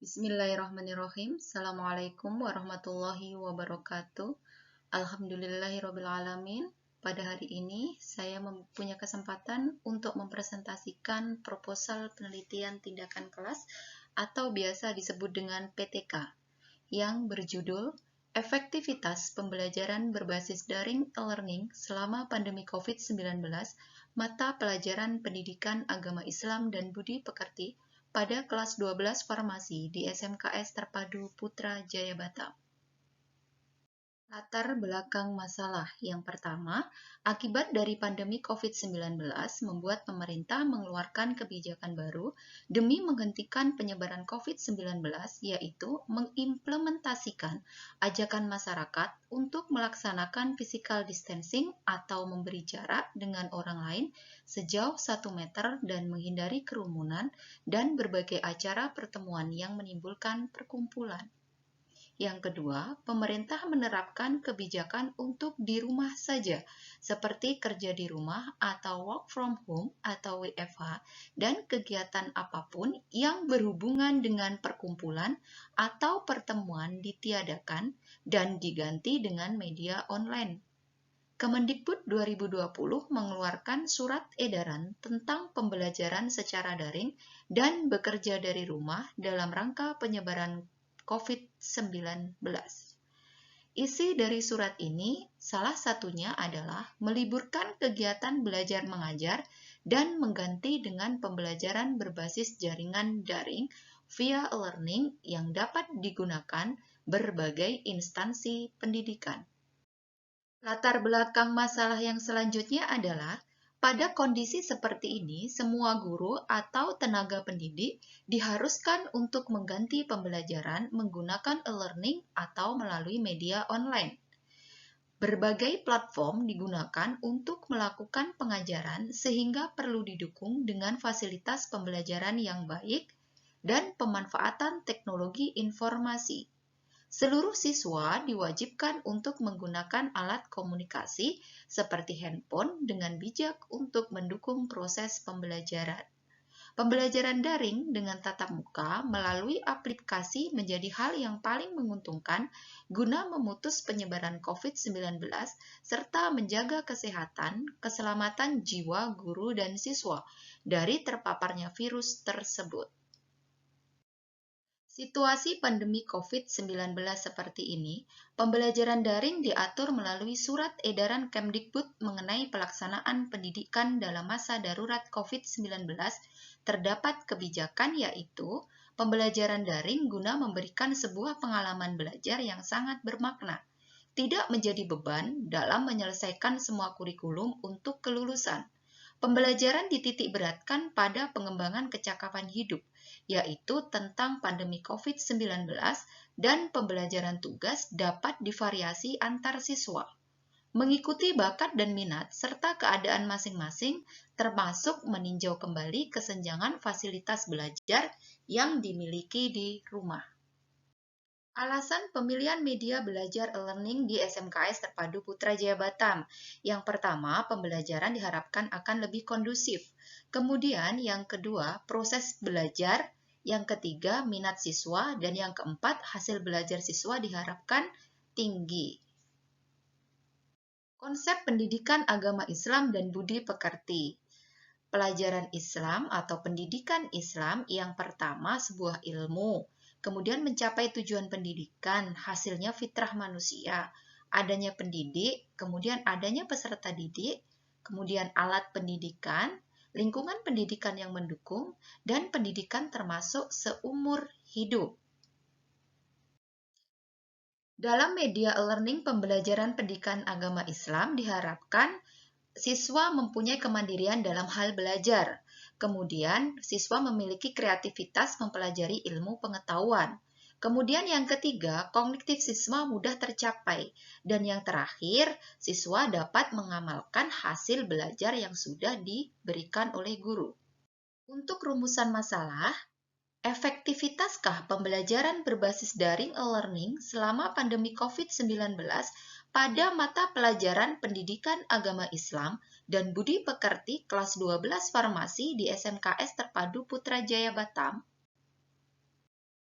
Bismillahirrahmanirrahim. Assalamualaikum warahmatullahi wabarakatuh. Alhamdulillahirrabbilalamin. Pada hari ini, saya mempunyai kesempatan untuk mempresentasikan proposal penelitian tindakan kelas atau biasa disebut dengan PTK, yang berjudul Efektivitas Pembelajaran Berbasis Daring e-Learning selama Pandemi COVID-19, Mata Pelajaran Pendidikan Agama Islam dan Budi Pekerti pada kelas 12 Farmasi di SMKS Terpadu Putra Jaya Batam. Latar belakang masalah yang pertama, akibat dari pandemi COVID-19 membuat pemerintah mengeluarkan kebijakan baru demi menghentikan penyebaran COVID-19, yaitu mengimplementasikan ajakan masyarakat untuk melaksanakan physical distancing atau memberi jarak dengan orang lain sejauh 1 meter dan menghindari kerumunan dan berbagai acara pertemuan yang menimbulkan perkumpulan. Yang kedua, pemerintah menerapkan kebijakan untuk di rumah saja, seperti kerja di rumah atau work from home atau WFH, dan kegiatan apapun yang berhubungan dengan perkumpulan atau pertemuan ditiadakan dan diganti dengan media online. Kemendikbud 2020 mengeluarkan surat edaran tentang pembelajaran secara daring dan bekerja dari rumah dalam rangka penyebaran COVID-19. Isi dari surat ini salah satunya adalah meliburkan kegiatan belajar mengajar dan mengganti dengan pembelajaran berbasis jaringan daring via e-learning yang dapat digunakan berbagai instansi pendidikan. Latar belakang masalah yang selanjutnya adalah pada kondisi seperti ini, semua guru atau tenaga pendidik diharuskan untuk mengganti pembelajaran menggunakan e-learning atau melalui media online. Berbagai platform digunakan untuk melakukan pengajaran sehingga perlu didukung dengan fasilitas pembelajaran yang baik dan pemanfaatan teknologi informasi. Seluruh siswa diwajibkan untuk menggunakan alat komunikasi seperti handphone dengan bijak untuk mendukung proses pembelajaran. Pembelajaran daring dengan tatap muka melalui aplikasi menjadi hal yang paling menguntungkan guna memutus penyebaran COVID-19 serta menjaga kesehatan, keselamatan jiwa guru dan siswa dari terpaparnya virus tersebut. Situasi pandemi COVID-19 seperti ini, pembelajaran daring diatur melalui Surat Edaran Kemdikbud mengenai pelaksanaan pendidikan dalam masa darurat COVID-19. Terdapat kebijakan yaitu pembelajaran daring guna memberikan sebuah pengalaman belajar yang sangat bermakna, tidak menjadi beban dalam menyelesaikan semua kurikulum untuk kelulusan. Pembelajaran dititik beratkan pada pengembangan kecakapan hidup, yaitu tentang pandemi COVID-19 dan pembelajaran tugas dapat divariasi antar siswa. Mengikuti bakat dan minat serta keadaan masing-masing, termasuk meninjau kembali kesenjangan fasilitas belajar yang dimiliki di rumah. Alasan pemilihan media belajar e-learning di SMKS Terpadu Putra Jaya Batam. Yang pertama, pembelajaran diharapkan akan lebih kondusif. Kemudian yang kedua, proses belajar. Yang ketiga, minat siswa. Dan yang keempat, hasil belajar siswa diharapkan tinggi. Konsep pendidikan agama Islam dan budi pekerti. Pelajaran Islam atau pendidikan Islam yang pertama sebuah ilmu, kemudian mencapai tujuan pendidikan, hasilnya fitrah manusia, adanya pendidik, kemudian adanya peserta didik, kemudian alat pendidikan, lingkungan pendidikan yang mendukung, dan pendidikan termasuk seumur hidup. Dalam media e-learning pembelajaran pendidikan agama Islam diharapkan siswa mempunyai kemandirian dalam hal belajar. Kemudian, siswa memiliki kreativitas mempelajari ilmu pengetahuan. Kemudian yang ketiga, kognitif siswa mudah tercapai. Dan yang terakhir, siswa dapat mengamalkan hasil belajar yang sudah diberikan oleh guru. Untuk rumusan masalah, efektivitaskah pembelajaran berbasis daring e-learning selama pandemi COVID-19 pada mata pelajaran pendidikan agama Islam dan budi pekerti kelas 12 Farmasi di SMKS Terpadu Putra Jaya Batam?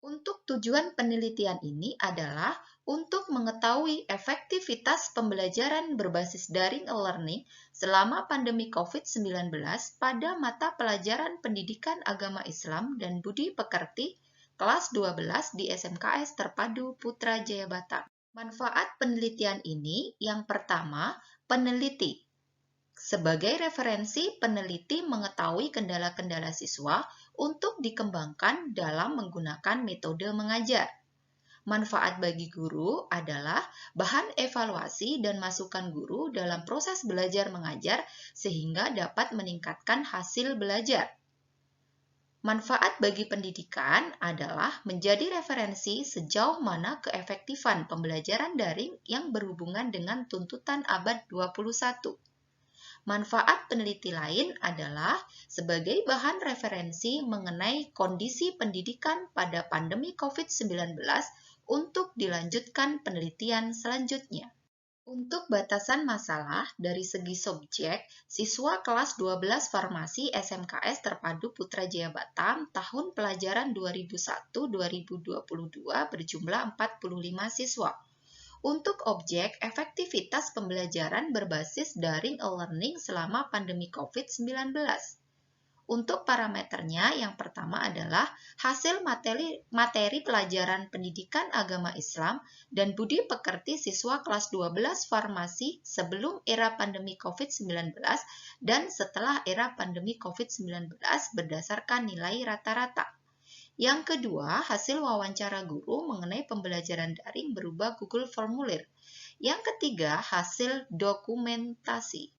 Untuk tujuan penelitian ini adalah untuk mengetahui efektivitas pembelajaran berbasis daring e-learning selama pandemi COVID-19 pada mata pelajaran Pendidikan Agama Islam dan Budi Pekerti kelas 12 di SMKS Terpadu Putra Jaya Batam. Manfaat penelitian ini yang pertama, peneliti. Sebagai referensi, peneliti mengetahui kendala-kendala siswa untuk dikembangkan dalam menggunakan metode mengajar. Manfaat bagi guru adalah bahan evaluasi dan masukan guru dalam proses belajar mengajar sehingga dapat meningkatkan hasil belajar. Manfaat bagi pendidikan adalah menjadi referensi sejauh mana keefektifan pembelajaran daring yang berhubungan dengan tuntutan abad 21. Manfaat peneliti lain adalah sebagai bahan referensi mengenai kondisi pendidikan pada pandemi COVID-19 untuk dilanjutkan penelitian selanjutnya. Untuk batasan masalah dari segi subjek, siswa kelas 12 Farmasi SMKS Terpadu Putra Jaya Batam tahun pelajaran 2001-2022 berjumlah 45 siswa. Untuk objek, efektivitas pembelajaran berbasis daring e-learning selama pandemi COVID-19. Untuk parameternya, yang pertama adalah hasil materi pelajaran Pendidikan Agama Islam dan Budi Pekerti siswa kelas 12 Farmasi sebelum era pandemi COVID-19 dan setelah era pandemi COVID-19 berdasarkan nilai rata-rata. Yang kedua, hasil wawancara guru mengenai pembelajaran daring berupa Google Formulir. Yang ketiga, hasil dokumentasi.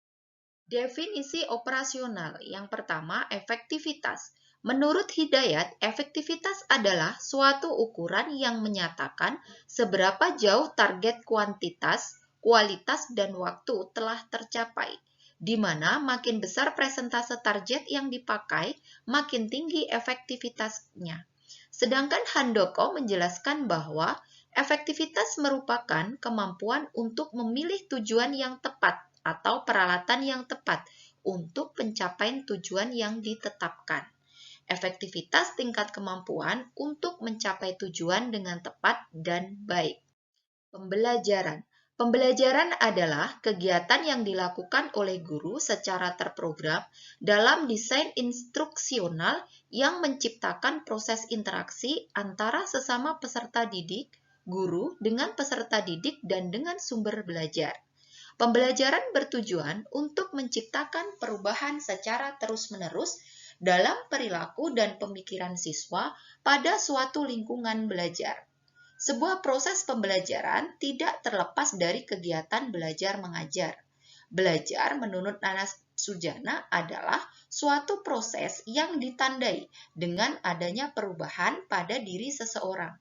Definisi operasional. Yang pertama, efektivitas. Menurut Hidayat, efektivitas adalah suatu ukuran yang menyatakan seberapa jauh target kuantitas, kualitas, dan waktu telah tercapai, di mana makin besar presentase target yang dipakai, makin tinggi efektivitasnya. Sedangkan Handoko menjelaskan bahwa efektivitas merupakan kemampuan untuk memilih tujuan yang tepat atau peralatan yang tepat untuk pencapaian tujuan yang ditetapkan. Efektivitas tingkat kemampuan untuk mencapai tujuan dengan tepat dan baik. Pembelajaran. Pembelajaran adalah kegiatan yang dilakukan oleh guru secara terprogram dalam desain instruksional yang menciptakan proses interaksi antara sesama peserta didik, guru dengan peserta didik, dan dengan sumber belajar. Pembelajaran bertujuan untuk menciptakan perubahan secara terus-menerus dalam perilaku dan pemikiran siswa pada suatu lingkungan belajar. Sebuah proses pembelajaran tidak terlepas dari kegiatan belajar mengajar. Belajar menurut Nanas Sujana adalah suatu proses yang ditandai dengan adanya perubahan pada diri seseorang.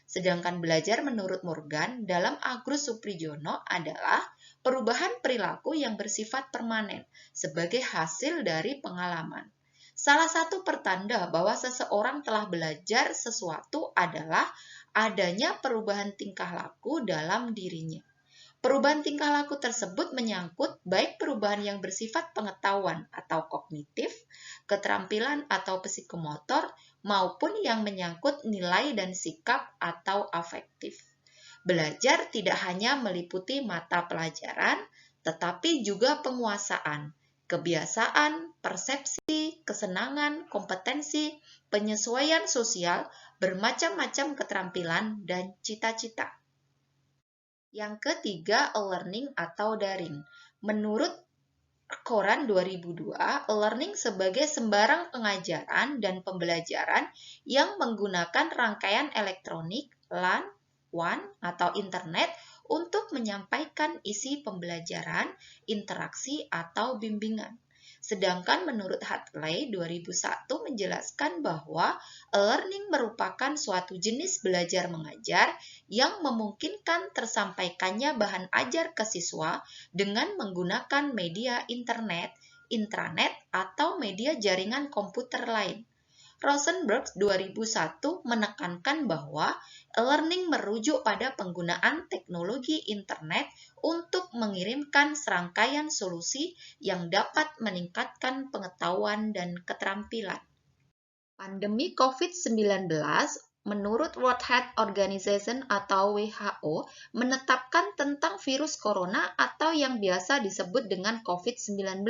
Sedangkan belajar menurut Morgan dalam Agus Supriyono adalah perubahan perilaku yang bersifat permanen sebagai hasil dari pengalaman. Salah satu pertanda bahwa seseorang telah belajar sesuatu adalah adanya perubahan tingkah laku dalam dirinya. Perubahan tingkah laku tersebut menyangkut baik perubahan yang bersifat pengetahuan atau kognitif, keterampilan atau psikomotor, maupun yang menyangkut nilai dan sikap atau afektif. Belajar tidak hanya meliputi mata pelajaran, tetapi juga penguasaan, kebiasaan, persepsi, kesenangan, kompetensi, penyesuaian sosial, bermacam-macam keterampilan, dan cita-cita. Yang ketiga, e-learning atau daring. Menurut Koran 2002, e-learning sebagai sembarang pengajaran dan pembelajaran yang menggunakan rangkaian elektronik, LAN, WAN, atau internet untuk menyampaikan isi pembelajaran, interaksi, atau bimbingan. Sedangkan menurut Hartley 2001 menjelaskan bahwa e-learning merupakan suatu jenis belajar mengajar yang memungkinkan tersampaikannya bahan ajar ke siswa dengan menggunakan media internet, intranet, atau media jaringan komputer lain. Rosenberg 2001 menekankan bahwa e-learning merujuk pada penggunaan teknologi internet untuk mengirimkan serangkaian solusi yang dapat meningkatkan pengetahuan dan keterampilan. Pandemi COVID-19 Menurut World Health Organization atau WHO, menetapkan tentang virus corona atau yang biasa disebut dengan COVID-19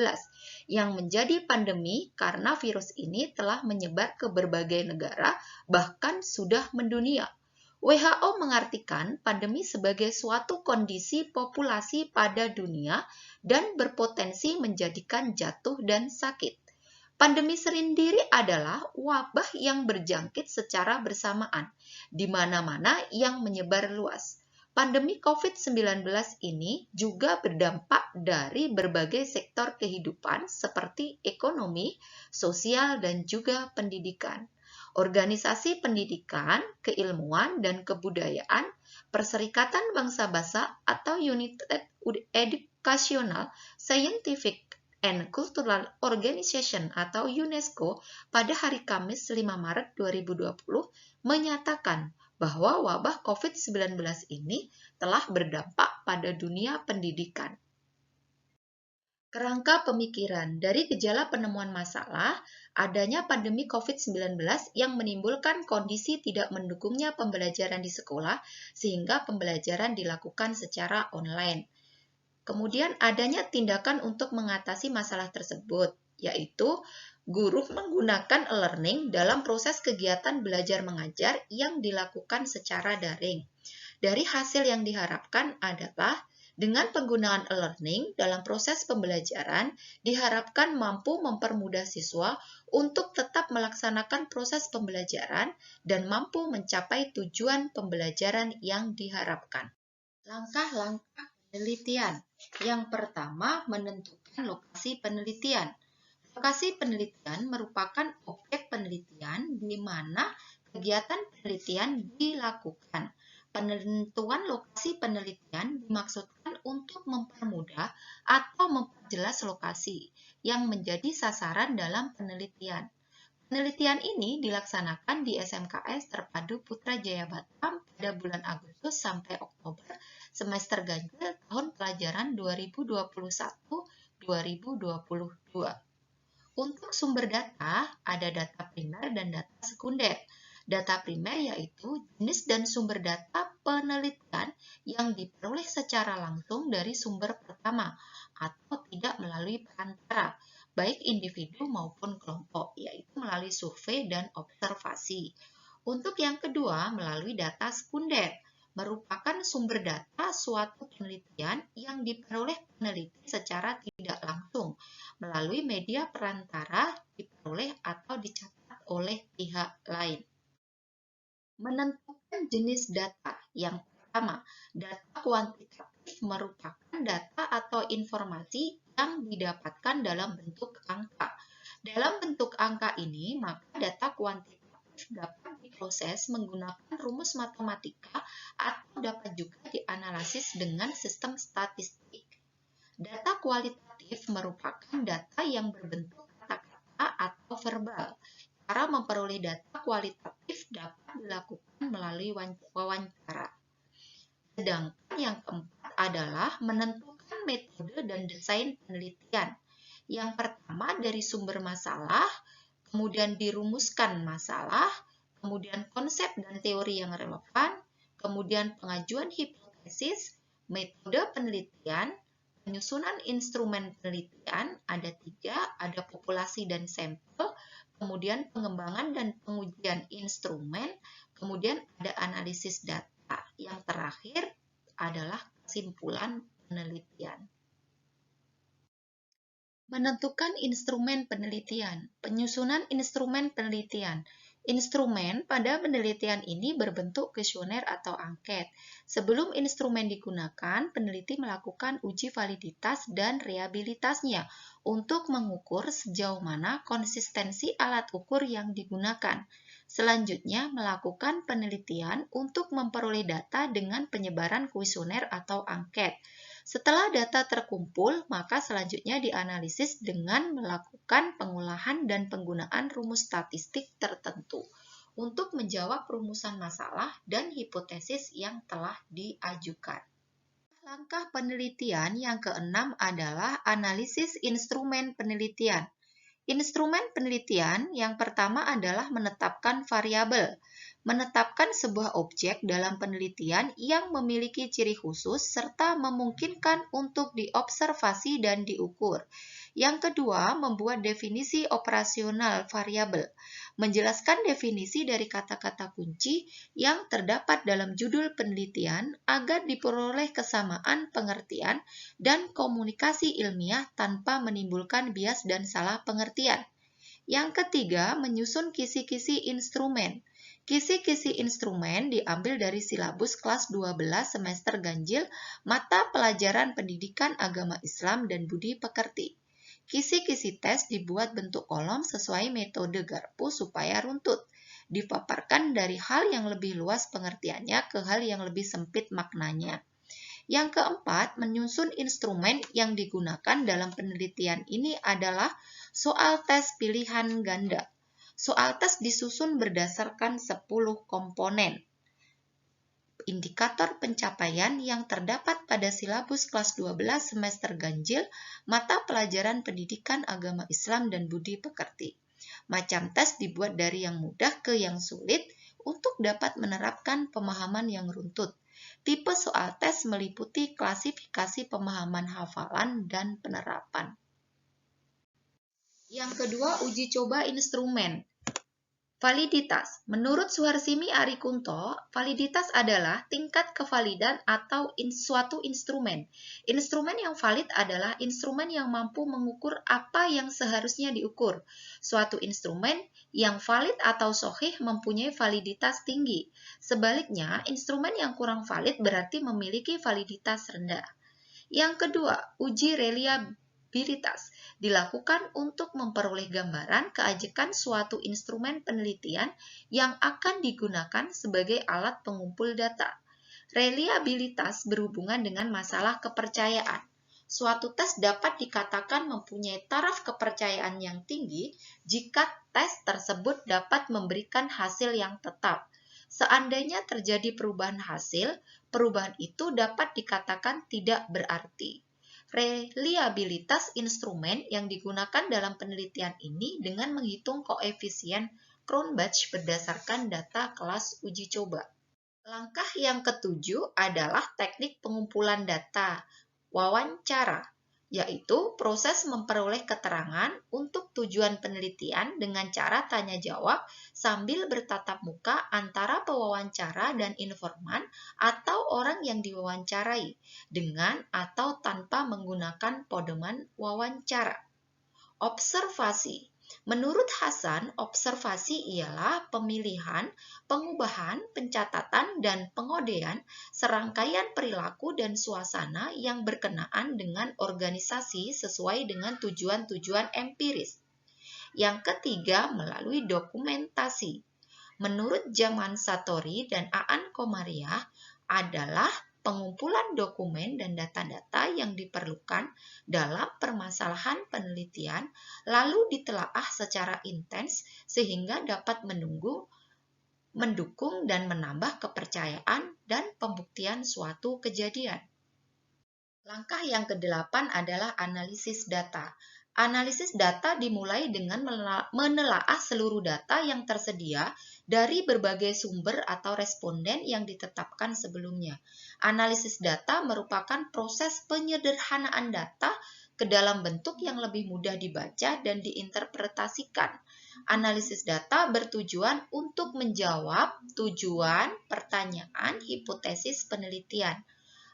yang menjadi pandemi karena virus ini telah menyebar ke berbagai negara, bahkan sudah mendunia. WHO mengartikan pandemi sebagai suatu kondisi populasi pada dunia dan berpotensi menjadikan jatuh dan sakit. Pandemi sendiri adalah wabah yang berjangkit secara bersamaan, di mana-mana yang menyebar luas. Pandemi COVID-19 ini juga berdampak dari berbagai sektor kehidupan seperti ekonomi, sosial, dan juga pendidikan. Organisasi pendidikan, keilmuan, dan kebudayaan, Perserikatan Bangsa-Bangsa atau United Educational, Scientific, and Cultural Organization atau UNESCO pada hari Kamis 5 Maret 2020 menyatakan bahwa wabah COVID-19 ini telah berdampak pada dunia pendidikan. Kerangka pemikiran dari gejala penemuan masalah, adanya pandemi COVID-19 yang menimbulkan kondisi tidak mendukungnya pembelajaran di sekolah sehingga pembelajaran dilakukan secara online. Kemudian adanya tindakan untuk mengatasi masalah tersebut, yaitu guru menggunakan e-learning dalam proses kegiatan belajar mengajar yang dilakukan secara daring. Dari hasil yang diharapkan adalah dengan penggunaan e-learning dalam proses pembelajaran diharapkan mampu mempermudah siswa untuk tetap melaksanakan proses pembelajaran dan mampu mencapai tujuan pembelajaran yang diharapkan. Langkah-langkah penelitian. Yang pertama, menentukan lokasi penelitian. Lokasi penelitian merupakan objek penelitian di mana kegiatan penelitian dilakukan. Penentuan lokasi penelitian dimaksudkan untuk mempermudah atau memperjelas lokasi yang menjadi sasaran dalam penelitian. Penelitian ini dilaksanakan di SMKS Terpadu Putrajaya Batam pada bulan Agustus sampai Oktober semester ganjil tahun pelajaran 2021-2022. Untuk sumber data, ada data primer dan data sekunder. Data primer yaitu jenis dan sumber data penelitian yang diperoleh secara langsung dari sumber pertama atau tidak melalui perantara, baik individu maupun kelompok, yaitu melalui survei dan observasi. Untuk yang kedua, melalui data sekunder, merupakan sumber data suatu penelitian yang diperoleh peneliti secara tidak langsung, melalui media perantara, diperoleh atau dicatat oleh pihak lain. Menentukan jenis data. Yang pertama, data kuantitatif merupakan data atau informasi yang didapatkan dalam bentuk angka. Dalam bentuk angka ini, maka data kuantitatif dapat diproses menggunakan rumus matematika atau dapat juga dianalisis dengan sistem statistik. Data kualitatif merupakan data yang berbentuk kata-kata atau verbal. Cara memperoleh data kualitatif dapat dilakukan melalui wawancara. Sedangkan yang keempat adalah menentukan metode dan desain penelitian. Yang pertama dari sumber masalah, kemudian dirumuskan masalah, kemudian konsep dan teori yang relevan, kemudian pengajuan hipotesis, metode penelitian, penyusunan instrumen penelitian, ada 3, ada populasi dan sampel, kemudian pengembangan dan pengujian instrumen, kemudian ada analisis data. Yang terakhir adalah kesimpulan penelitian. Menentukan instrumen penelitian, penyusunan instrumen penelitian. Instrumen pada penelitian ini berbentuk kuesioner atau angket. Sebelum instrumen digunakan, peneliti melakukan uji validitas dan reliabilitasnya untuk mengukur sejauh mana konsistensi alat ukur yang digunakan. Selanjutnya, melakukan penelitian untuk memperoleh data dengan penyebaran kuesioner atau angket. Setelah data terkumpul, maka selanjutnya dianalisis dengan melakukan pengolahan dan penggunaan rumus statistik tertentu untuk menjawab rumusan masalah dan hipotesis yang telah diajukan. Langkah penelitian yang keenam adalah analisis instrumen penelitian. Instrumen penelitian yang pertama adalah menetapkan variabel. menetapkan sebuah objek dalam penelitian yang memiliki ciri khusus serta memungkinkan untuk diobservasi dan diukur. Yang kedua, membuat definisi operasional variabel, menjelaskan definisi dari kata-kata kunci yang terdapat dalam judul penelitian agar diperoleh kesamaan pengertian dan komunikasi ilmiah tanpa menimbulkan bias dan salah pengertian. Yang ketiga, menyusun kisi-kisi instrumen. Kisi-kisi instrumen diambil dari silabus kelas 12 semester ganjil mata pelajaran pendidikan agama Islam dan budi pekerti. Kisi-kisi tes dibuat bentuk kolom sesuai metode Garpu supaya runtut. Dipaparkan dari hal yang lebih luas pengertiannya ke hal yang lebih sempit maknanya. Yang keempat, menyusun instrumen yang digunakan dalam penelitian ini adalah soal tes pilihan ganda. Soal tes disusun berdasarkan 10 komponen. Indikator pencapaian yang terdapat pada silabus kelas 12 semester ganjil mata pelajaran pendidikan agama Islam dan budi pekerti. Macam tes dibuat dari yang mudah ke yang sulit untuk dapat menerapkan pemahaman yang runtut. Tipe soal tes meliputi klasifikasi pemahaman hafalan dan penerapan. Yang kedua, uji coba instrumen. Validitas. Menurut Suharsimi Arikunto, validitas adalah tingkat kevalidan atau suatu instrumen. Instrumen yang valid adalah instrumen yang mampu mengukur apa yang seharusnya diukur. Suatu instrumen yang valid atau sahih mempunyai validitas tinggi. Sebaliknya, instrumen yang kurang valid berarti memiliki validitas rendah. Yang kedua, uji reliabilitas dilakukan untuk memperoleh gambaran keajekan suatu instrumen penelitian yang akan digunakan sebagai alat pengumpul data. Reliabilitas berhubungan dengan masalah kepercayaan. Suatu tes dapat dikatakan mempunyai taraf kepercayaan yang tinggi jika tes tersebut dapat memberikan hasil yang tetap. Seandainya terjadi perubahan hasil, perubahan itu dapat dikatakan tidak berarti. Reliabilitas instrumen yang digunakan dalam penelitian ini dengan menghitung koefisien Cronbach berdasarkan data kelas uji coba. Langkah yang ketujuh adalah teknik pengumpulan data, wawancara, yaitu proses memperoleh keterangan untuk tujuan penelitian dengan cara tanya jawab sambil bertatap muka antara pewawancara dan informan atau orang yang diwawancarai, dengan atau tanpa menggunakan pedoman wawancara. Observasi. Menurut Hasan, observasi ialah pemilihan, pengubahan, pencatatan, dan pengodean serangkaian perilaku dan suasana yang berkenaan dengan organisasi sesuai dengan tujuan-tujuan empiris. Yang ketiga, melalui dokumentasi. Menurut Zaman Satori dan Aan Komariah adalah pengumpulan dokumen dan data-data yang diperlukan dalam permasalahan penelitian lalu ditelaah secara intens sehingga dapat mendukung dan menambah kepercayaan dan pembuktian suatu kejadian. Langkah yang kedelapan adalah analisis data. Analisis data dimulai dengan menelaah seluruh data yang tersedia dari berbagai sumber atau responden yang ditetapkan sebelumnya. Analisis data merupakan proses penyederhanaan data ke dalam bentuk yang lebih mudah dibaca dan diinterpretasikan. Analisis data bertujuan untuk menjawab tujuan, pertanyaan, hipotesis penelitian.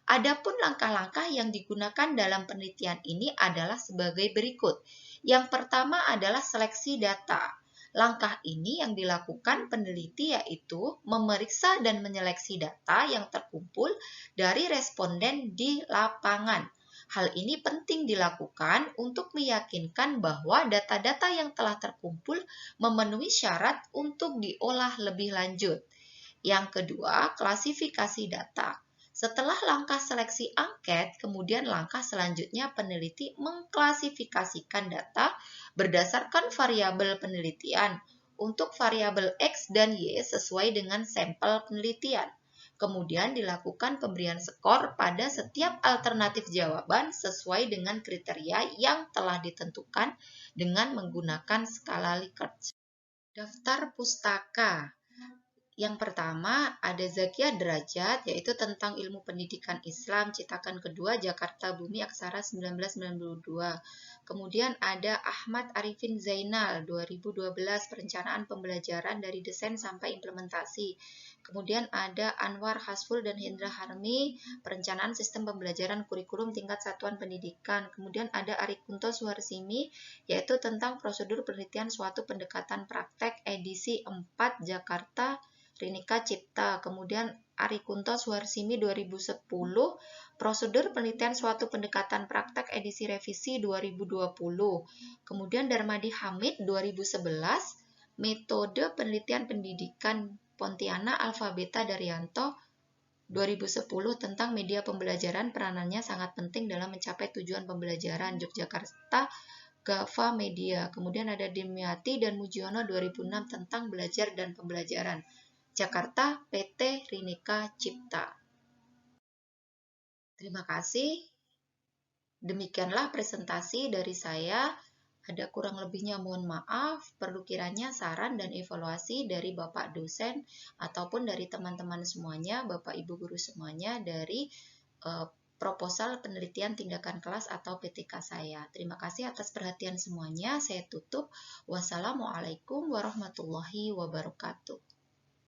Adapun langkah-langkah yang digunakan dalam penelitian ini adalah sebagai berikut. Yang pertama adalah seleksi data. Langkah ini yang dilakukan peneliti yaitu memeriksa dan menyeleksi data yang terkumpul dari responden di lapangan. Hal ini penting dilakukan untuk meyakinkan bahwa data-data yang telah terkumpul memenuhi syarat untuk diolah lebih lanjut. Yang kedua, klasifikasi data. Setelah langkah seleksi angket, kemudian langkah selanjutnya peneliti mengklasifikasikan data berdasarkan variabel penelitian untuk variabel X dan Y sesuai dengan sampel penelitian. Kemudian dilakukan pemberian skor pada setiap alternatif jawaban sesuai dengan kriteria yang telah ditentukan dengan menggunakan skala Likert. Daftar pustaka. Yang pertama ada Zakia Derajat, yaitu tentang ilmu pendidikan Islam, cetakan kedua Jakarta Bumi Aksara 1992. Kemudian ada Ahmad Arifin Zainal, 2012, perencanaan pembelajaran dari desain sampai implementasi. Kemudian ada Anwar Hasful dan Hendra Harmi, perencanaan sistem pembelajaran kurikulum tingkat satuan pendidikan. Kemudian ada Arikunto Suharsimi, yaitu tentang prosedur penelitian suatu pendekatan praktek edisi 4 Jakarta Rinika Cipta. Kemudian Arikunto Suharsimi 2010, prosedur penelitian suatu pendekatan praktek edisi revisi 2020. Kemudian Darmadi Hamid 2011, metode penelitian pendidikan Pontianak Alfa Beta Daryanto 2010 tentang media pembelajaran, peranannya sangat penting dalam mencapai tujuan pembelajaran, Yogyakarta Gava Media. Kemudian ada Dimyati dan Mujiono 2006 tentang belajar dan pembelajaran, Jakarta PT Rinika Cipta. Terima kasih. Demikianlah presentasi dari saya. Ada kurang lebihnya mohon maaf, perlu kiranya saran dan evaluasi dari Bapak dosen ataupun dari teman-teman semuanya, Bapak Ibu guru semuanya dari proposal penelitian tindakan kelas atau PTK saya. Terima kasih atas perhatian semuanya. Saya tutup. Wassalamualaikum warahmatullahi wabarakatuh.